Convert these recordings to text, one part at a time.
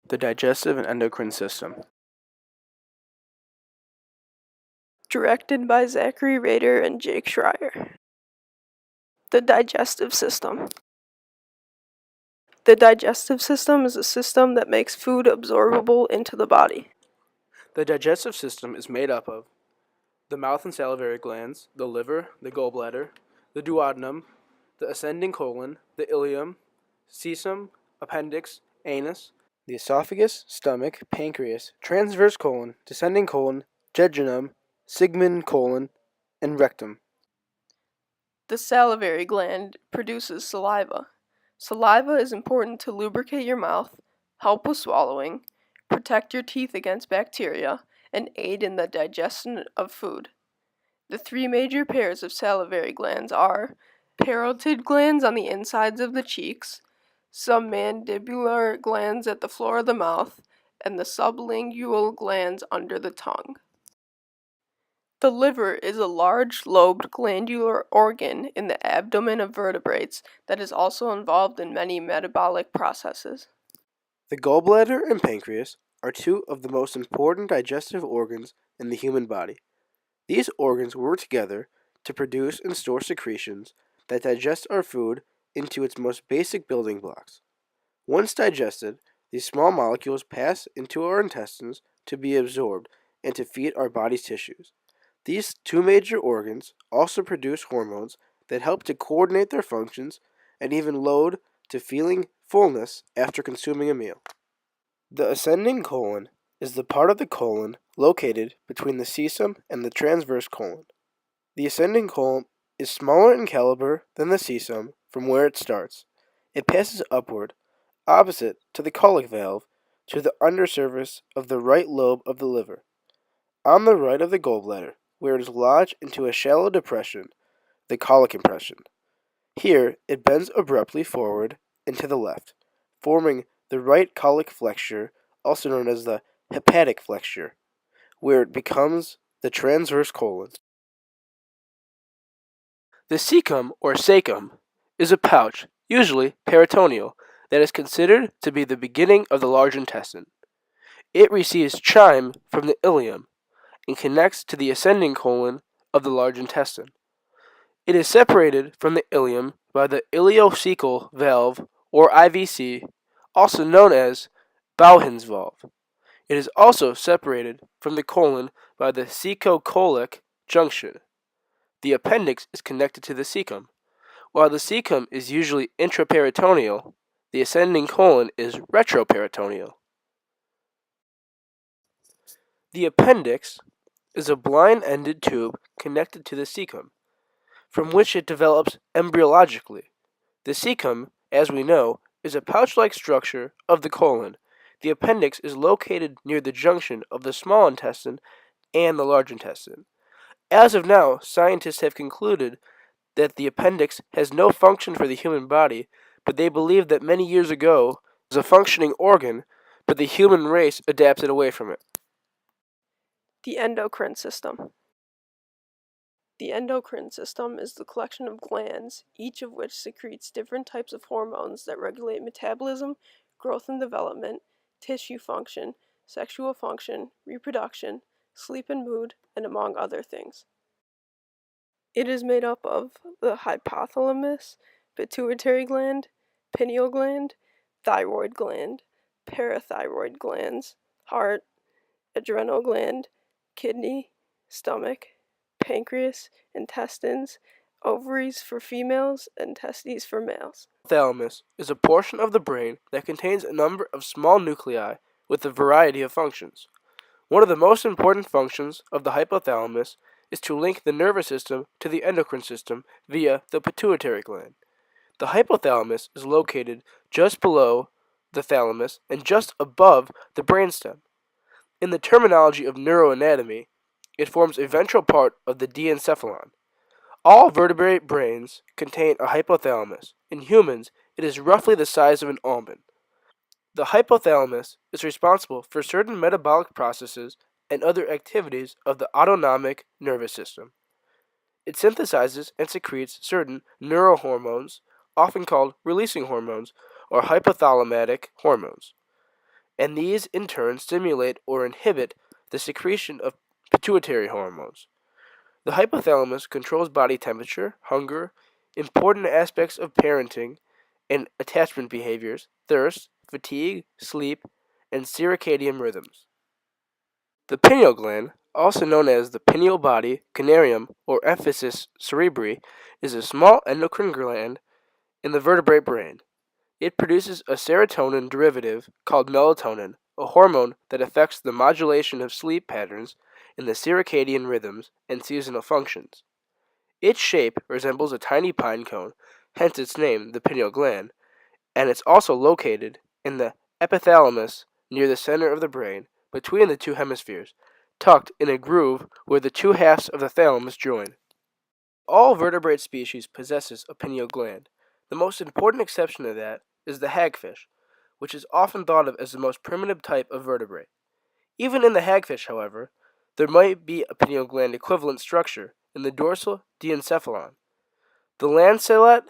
The digestive and endocrine system. Directed by Zachary Rader and Jake Schreier. The digestive system. The digestive system is a system that makes food absorbable into the body. The digestive system is made up of the mouth and salivary glands, the liver, the gallbladder, the duodenum, the ascending colon, the ileum, cecum, appendix, anus, the esophagus, stomach, pancreas, transverse colon, descending colon, jejunum, sigmoid colon, and rectum. The salivary gland produces saliva. Saliva is important to lubricate your mouth, help with swallowing, protect your teeth against bacteria, and aid in the digestion of food. The three major pairs of salivary glands are parotid glands on the insides of the cheeks, submandibular glands at the floor of the mouth, and the sublingual glands under the tongue. The liver is a large lobed glandular organ in the abdomen of vertebrates that is also involved in many metabolic processes. The gallbladder and pancreas are two of the most important digestive organs in the human body. These organs work together to produce and store secretions that digest our food into its most basic building blocks. Once digested, these small molecules pass into our intestines to be absorbed and to feed our body's tissues. These two major organs also produce hormones that help to coordinate their functions and even load to feeling fullness after consuming a meal. The ascending colon is the part of the colon located between the cecum and the transverse colon. The ascending colon is smaller in caliber than the cecum from where it starts. It passes upward, opposite to the colic valve, to the undersurface of the right lobe of the liver, on the right of the gallbladder, where it is lodged into a shallow depression, the colic impression. Here, it bends abruptly forward and to the left, forming the right colic flexure, also known as the hepatic flexure, where it becomes the transverse colon. The cecum, or sacum, is a pouch, usually peritoneal, that is considered to be the beginning of the large intestine. It receives chyme from the ileum and connects to the ascending colon of the large intestine. It is separated from the ileum by the ileocecal valve, or IVC, also known as Bowden's valve. It is also separated from the colon by the cecocolic junction. The appendix is connected to the cecum. While the cecum is usually intraperitoneal, the ascending colon is retroperitoneal. The appendix is a blind-ended tube connected to the cecum, from which it develops embryologically. The cecum, as we know, is a pouch-like structure of the colon. The appendix is located near the junction of the small intestine and the large intestine. As of now, scientists have concluded that the appendix has no function for the human body, but they believe that many years ago it was a functioning organ, but the human race adapted away from it. The endocrine system. The endocrine system is the collection of glands, each of which secretes different types of hormones that regulate metabolism, growth and development, tissue function, sexual function, reproduction, sleep and mood, and among other things. It is made up of the hypothalamus, pituitary gland, pineal gland, thyroid gland, parathyroid glands, heart, adrenal gland, kidney, stomach, pancreas, intestines, ovaries for females, and testes for males. Thalamus is a portion of the brain that contains a number of small nuclei with a variety of functions. One of the most important functions of the hypothalamus is to link the nervous system to the endocrine system via the pituitary gland. The hypothalamus is located just below the thalamus and just above the brainstem. In the terminology of neuroanatomy, it forms a ventral part of the diencephalon. All vertebrate brains contain a hypothalamus. In humans, it is roughly the size of an almond. The hypothalamus is responsible for certain metabolic processes and other activities of the autonomic nervous system. It synthesizes and secretes certain neurohormones, often called releasing hormones or hypothalamic hormones. and these in turn stimulate or inhibit the secretion of pituitary hormones. The hypothalamus controls body temperature, hunger, important aspects of parenting and attachment behaviors, thirst, fatigue, sleep, and circadian rhythms. The pineal gland, also known as the pineal body, canarium, or emphasis cerebri, is a small endocrine gland in the vertebrate brain. It produces a serotonin derivative called melatonin, a hormone that affects the modulation of sleep patterns and the circadian rhythms and seasonal functions. Its shape resembles a tiny pine cone, hence its name, the pineal gland, and it's also located in the epithalamus near the center of the brain, between the two hemispheres, tucked in a groove where the two halves of the thalamus join. All vertebrate species possesses a pineal gland. The most important exception to that is the hagfish, which is often thought of as the most primitive type of vertebrate. Even in the hagfish, however, there might be a pineal gland equivalent structure in the dorsal diencephalon. The lancelet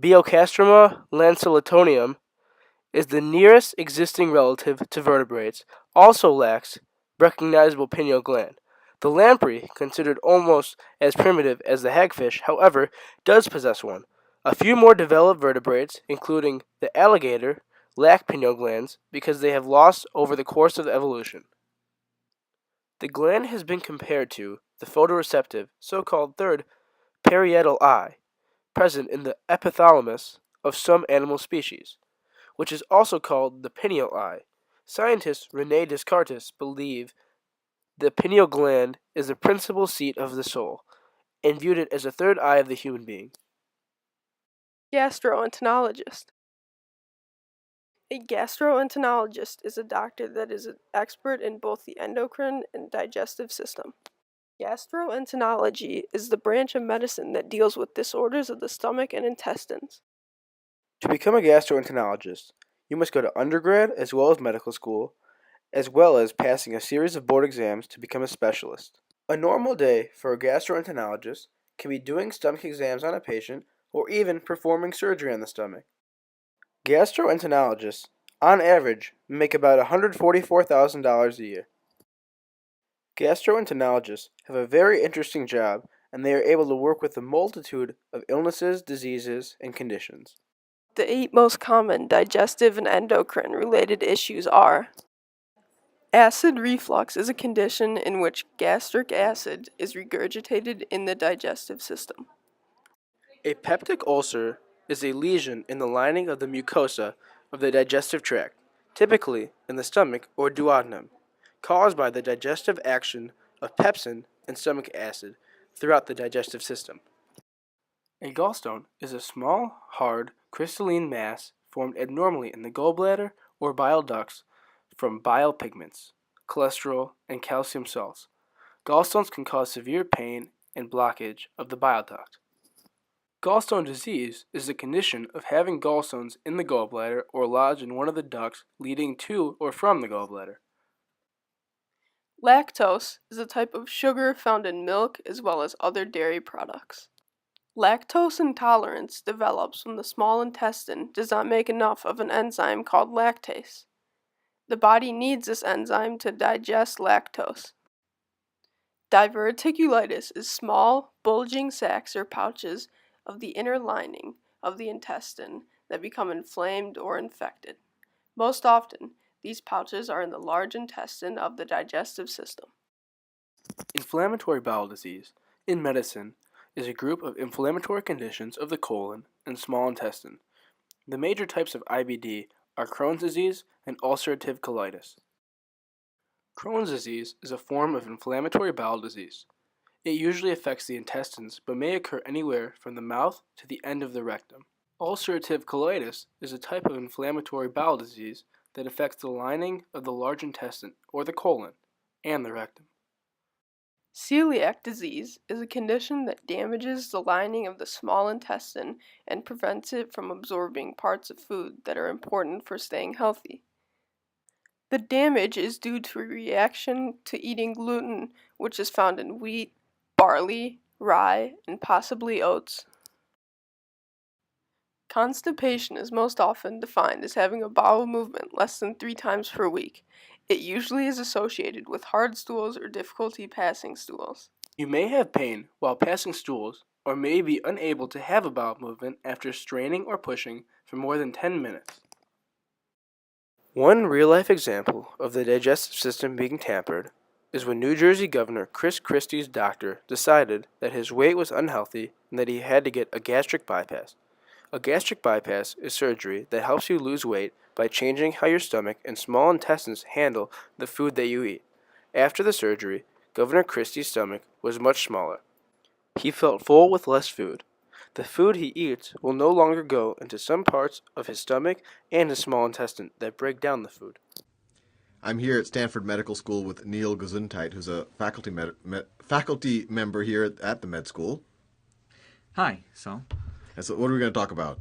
Biocastroma lanceletonium is the nearest existing relative to vertebrates, also lacks recognizable pineal gland. The lamprey, considered almost as primitive as the hagfish, however, does possess one. A few more developed vertebrates, including the alligator, lack pineal glands because they have lost over the course of evolution. The gland has been compared to the photoreceptive, so-called third parietal eye, present in the epithalamus of some animal species, which is also called the pineal eye. Scientist René Descartes believed the pineal gland is the principal seat of the soul, and viewed it as a third eye of the human being. Gastroenterologist. A gastroenterologist is a doctor that is an expert in both the endocrine and digestive system. Gastroenterology is the branch of medicine that deals with disorders of the stomach and intestines. To become a gastroenterologist, you must go to undergrad as well as medical school, as well as passing a series of board exams to become a specialist. A normal day for a gastroenterologist can be doing stomach exams on a patient or even performing surgery on the stomach. Gastroenterologists, on average, make about $144,000 a year. Gastroenterologists have a very interesting job, and they are able to work with a multitude of illnesses, diseases, and conditions. The 8 most common digestive and endocrine related issues are: acid reflux is a condition in which gastric acid is regurgitated in the digestive system. A peptic ulcer is a lesion in the lining of the mucosa of the digestive tract, typically in the stomach or duodenum, caused by the digestive action of pepsin and stomach acid throughout the digestive system. A gallstone is a small, hard, crystalline mass formed abnormally in the gallbladder or bile ducts from bile pigments, cholesterol, and calcium salts. Gallstones can cause severe pain and blockage of the bile duct. Gallstone disease is the condition of having gallstones in the gallbladder or lodged in one of the ducts leading to or from the gallbladder. Lactose is a type of sugar found in milk as well as other dairy products. Lactose intolerance develops when the small intestine does not make enough of an enzyme called lactase. The body needs this enzyme to digest lactose. Diverticulitis is small, bulging sacs or pouches of the inner lining of the intestine that become inflamed or infected. Most often, these pouches are in the large intestine of the digestive system. Inflammatory bowel disease, in medicine, is a group of inflammatory conditions of the colon and small intestine. The major types of IBD are Crohn's disease and ulcerative colitis. Crohn's disease is a form of inflammatory bowel disease. It usually affects the intestines but may occur anywhere from the mouth to the end of the rectum. Ulcerative colitis is a type of inflammatory bowel disease that affects the lining of the large intestine, or the colon, and the rectum. Celiac disease is a condition that damages the lining of the small intestine and prevents it from absorbing parts of food that are important for staying healthy. The damage is due to a reaction to eating gluten, which is found in wheat, barley, rye, and possibly oats. Constipation is most often defined as having a bowel movement less than 3 times per week. It usually is associated with hard stools or difficulty passing stools. You may have pain while passing stools, or may be unable to have a bowel movement after straining or pushing for more than 10 minutes. One real-life example of the digestive system being tampered is when New Jersey Governor Chris Christie's doctor decided that his weight was unhealthy and that he had to get a gastric bypass. A gastric bypass is surgery that helps you lose weight by changing how your stomach and small intestines handle the food that you eat. After the surgery, Governor Christie's stomach was much smaller. He felt full with less food. The food he eats will no longer go into some parts of his stomach and his small intestine that break down the food. I'm here at Stanford Medical School with Neil Gesundheit, who's a faculty member here at the med school. Hi, Saul. And so what are we going to talk about?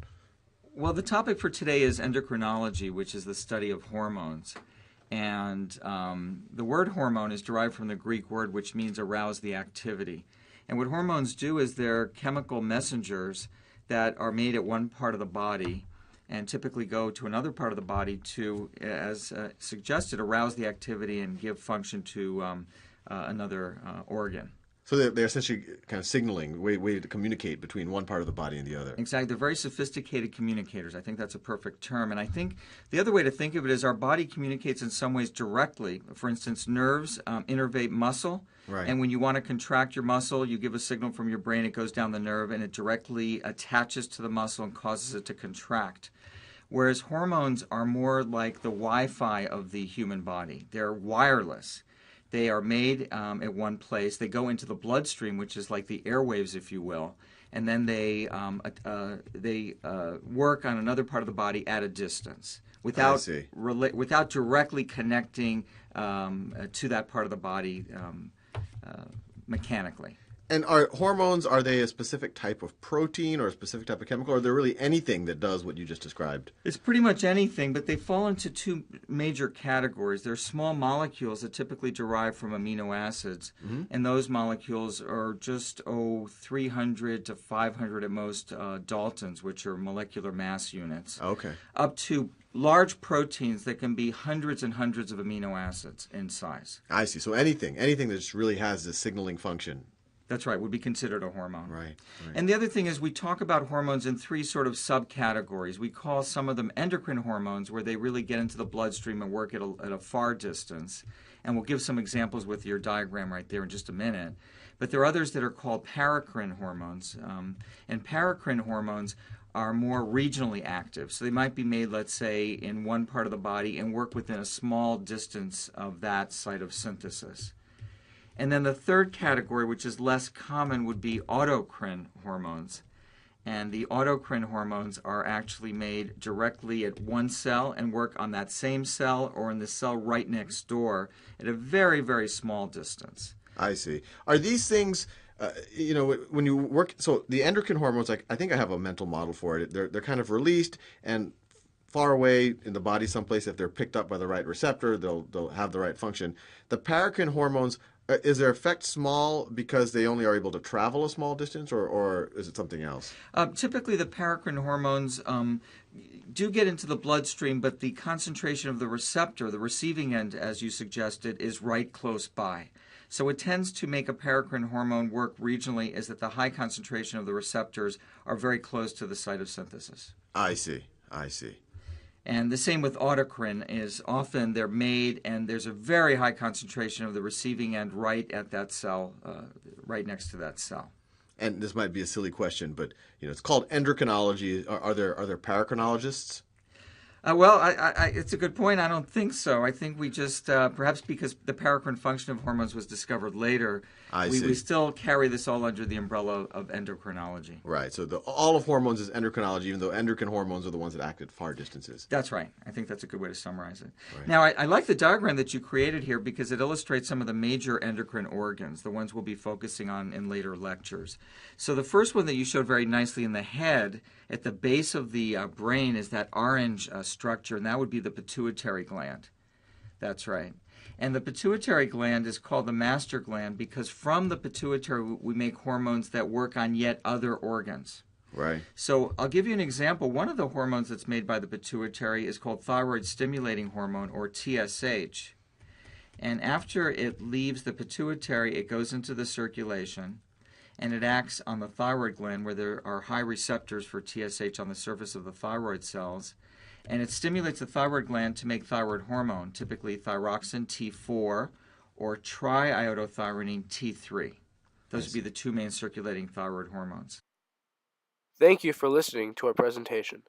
Well, the topic for today is endocrinology, which is the study of hormones. And the word hormone is derived from the Greek word which means arouse the activity. And what hormones do is they're chemical messengers that are made at one part of the body and typically go to another part of the body to, as suggested, arouse the activity and give function to another organ. So they're essentially kind of signaling, way to communicate between one part of the body and the other. Exactly. They're very sophisticated communicators. I think that's a perfect term. And I think the other way to think of it is our body communicates in some ways directly. For instance, nerves innervate muscle. Right. And when you want to contract your muscle, you give a signal from your brain, it goes down the nerve, and it directly attaches to the muscle and causes it to contract. Whereas hormones are more like the Wi-Fi of the human body. They're wireless. They are made at one place. They go into the bloodstream, which is like the airwaves, if you will, and then they work on another part of the body at a distance without directly connecting to that part of the body mechanically. And are hormones, are they a specific type of protein or a specific type of chemical? Or are there really anything that does what you just described? It's pretty much anything, but they fall into two major categories. They're small molecules that typically derive from amino acids, and those molecules are just 300 to 500 at most Daltons, which are molecular mass units. Okay. Up to large proteins that can be hundreds and hundreds of amino acids in size. I see. So anything that just really has this signaling function. That's right, would be considered a hormone. Right. And the other thing is we talk about hormones in three sort of subcategories. We call some of them endocrine hormones, where they really get into the bloodstream and work at a far distance. And we'll give some examples with your diagram right there in just a minute. But there are others that are called paracrine hormones. And paracrine hormones are more regionally active. So they might be made, let's say, in one part of the body and work within a small distance of that site of synthesis. And then the third category, which is less common, would be autocrine hormones. And the autocrine hormones are actually made directly at one cell and work on that same cell or in the cell right next door at a very, very small distance. I see. Are these things, when you work, so the endocrine hormones, I think I have a mental model for it. They're kind of released and far away in the body someplace. If they're picked up by the right receptor, they'll have the right function. The paracrine hormones, is their effect small because they only are able to travel a small distance, or is it something else? Typically, the paracrine hormones do get into the bloodstream, but the concentration of the receptor, the receiving end, as you suggested, is right close by. So what tends to make a paracrine hormone work regionally is that the high concentration of the receptors are very close to the site of synthesis. I see. And the same with autocrine is often they're made and there's a very high concentration of the receiving end right at that cell, right next to that cell. And this might be a silly question, but it's called endocrinology. Are there paracrinologists? Well, it's a good point. I don't think so. I think we just, perhaps because the paracrine function of hormones was discovered later, we still carry this all under the umbrella of endocrinology. Right. So all of hormones is endocrinology, even though endocrine hormones are the ones that act at far distances. That's right. I think that's a good way to summarize it. Right. Now, I like the diagram that you created here because it illustrates some of the major endocrine organs, the ones we'll be focusing on in later lectures. So the first one that you showed very nicely in the head, at the base of the brain, is that orange structure, and that would be the pituitary gland. That's right. And the pituitary gland is called the master gland because from the pituitary we make hormones that work on yet other organs. Right. So I'll give you an example. One of the hormones that's made by the pituitary is called thyroid stimulating hormone, or TSH. And after it leaves the pituitary, it goes into the circulation, and it acts on the thyroid gland where there are high receptors for TSH on the surface of the thyroid cells. And it stimulates the thyroid gland to make thyroid hormone, typically thyroxine T4 or triiodothyronine T3. Those would be the two main circulating thyroid hormones. Thank you for listening to our presentation.